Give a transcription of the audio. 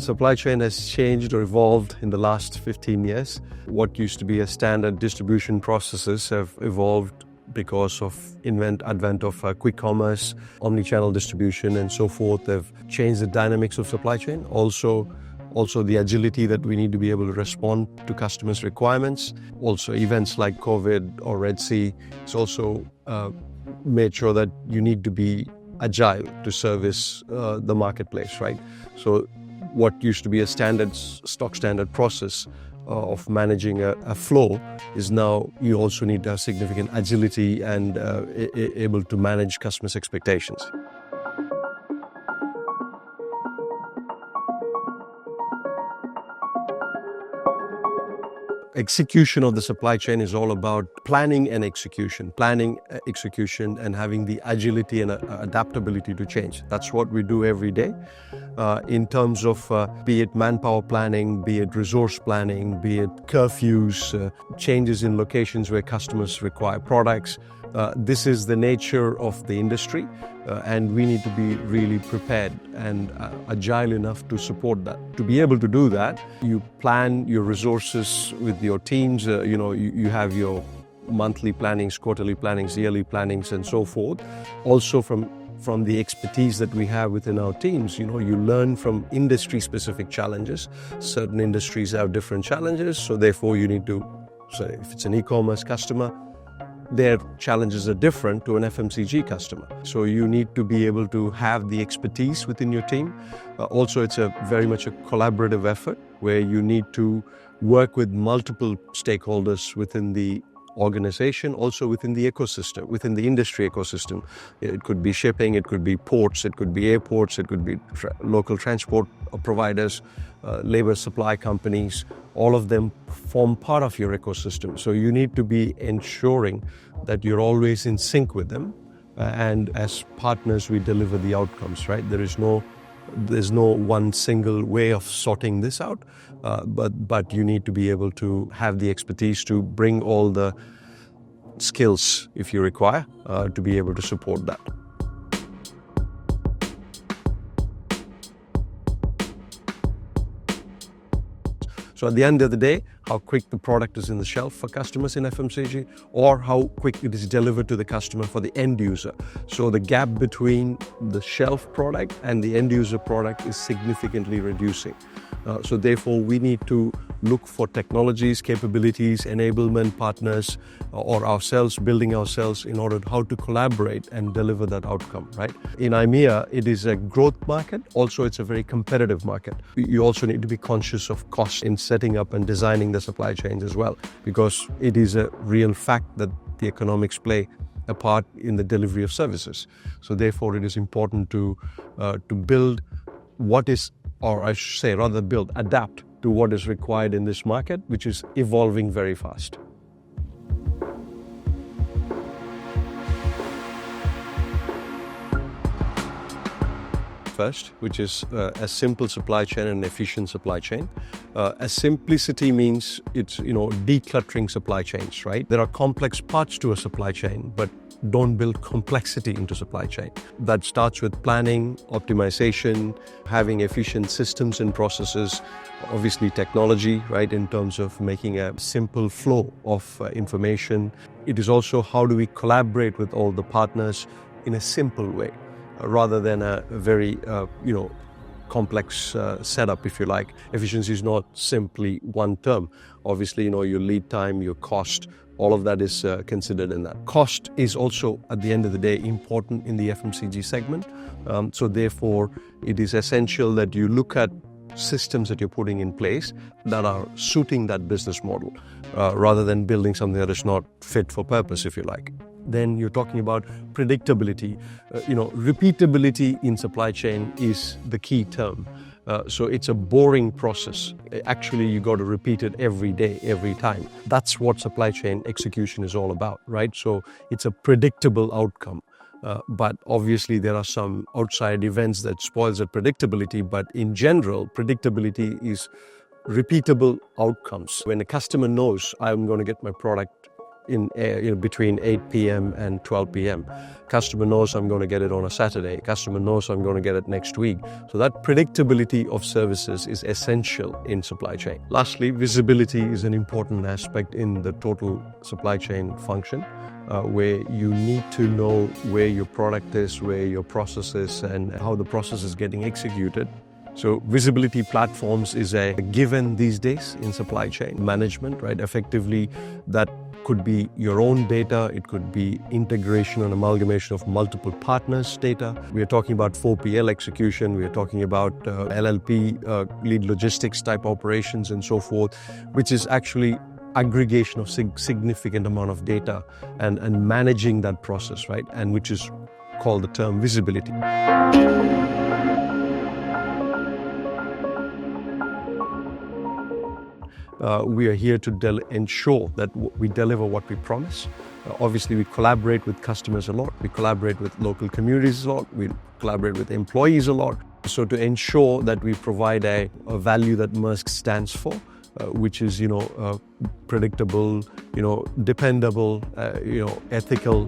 supply chain has changed or evolved in the last 15 years. What used to be a standard distribution processes have evolved because of advent of quick commerce, omni-channel distribution and so forth. Have changed the dynamics of supply chain. Also the agility that we need to be able to respond to customers' requirements. Also events like COVID or Red Sea. It's also made sure that you need to be agile to service the marketplace, right? So what used to be a standard process of managing a flow is now you also need to have significant agility and able to manage customers' expectations. Execution of the supply chain is all about planning and execution, and having the agility and adaptability to change. That's what we do every day in terms of be it manpower planning, be it resource planning, be it curfews, changes in locations where customers require products. This is the nature of the industry and we need to be really prepared and agile enough to support that. To be able to do that, you plan your resources with your teams. You have your monthly plannings, quarterly plannings, yearly plannings and so forth. Also from the expertise that we have within our teams, you learn from industry-specific challenges. Certain industries have different challenges, so therefore you need to, say if it's an e-commerce customer, their challenges are different to an FMCG customer. So you need to be able to have the expertise within your team. Also, it's very much a collaborative effort where you need to work with multiple stakeholders within the organization, also within the ecosystem, within the industry ecosystem. It could be shipping, it could be ports, it could be airports, it could be local transport providers, labor supply companies. All of them form part of your ecosystem. So you need to be ensuring that you're always in sync with them. And as partners, we deliver the outcomes, right? There's no one single way of sorting this out, but you need to be able to have the expertise to bring all the skills, if you require, to be able to support that. So at the end of the day, how quick the product is in the shelf for customers in FMCG, or how quick it is delivered to the customer for the end user. So the gap between the shelf product and the end user product is significantly reducing. So therefore, we need to look for technologies, capabilities, enablement partners, or building ourselves in order how to collaborate and deliver that outcome, right? In IMEA, it is a growth market. Also, it's a very competitive market. You also need to be conscious of cost in setting up and designing the supply chains as well, because it is a real fact that the economics play a part in the delivery of services. So therefore, it is important to build what is, or I should say, rather adapt to what is required in this market, which is evolving very fast. First, which is a simple supply chain and efficient supply chain. A simplicity means it's decluttering supply chains, right? There are complex parts to a supply chain, but don't build complexity into supply chain. That starts with planning, optimization, having efficient systems and processes, obviously technology, right, in terms of making a simple flow of information. It is also how do we collaborate with all the partners in a simple way, rather than a very, complex setup, if you like. Efficiency is not simply one term. Obviously, your lead time, your cost, all of that is considered in that. Cost is also, at the end of the day, important in the FMCG segment. So therefore, it is essential that you look at systems that you're putting in place that are suiting that business model, rather than building something that is not fit for purpose, if you like. Then you're talking about predictability. Repeatability in supply chain is the key term. So it's a boring process. Actually, you got to repeat it every day, every time. That's what supply chain execution is all about, right? So it's a predictable outcome. But obviously, there are some outside events that spoils that predictability. But in general, predictability is repeatable outcomes. When a customer knows I'm going to get my product between 8 p.m. and 12 p.m. Customer knows I'm going to get it on a Saturday. Customer knows I'm going to get it next week. So that predictability of services is essential in supply chain. Lastly, visibility is an important aspect in the total supply chain function, where you need to know where your product is, where your process is, and how the process is getting executed. So visibility platforms is a given these days in supply chain management, right? Effectively, that could be your own data. It could be integration and amalgamation of multiple partners' data. We are talking about 4PL execution. We are talking about LLP, lead logistics type operations and so forth, which is actually aggregation of significant amount of data and managing that process, right? And which is called the term visibility. We are here to ensure that we deliver what we promise. Obviously, we collaborate with customers a lot. We collaborate with local communities a lot. We collaborate with employees a lot. So to ensure that we provide a value that Maersk stands for, which is, predictable, dependable, ethical,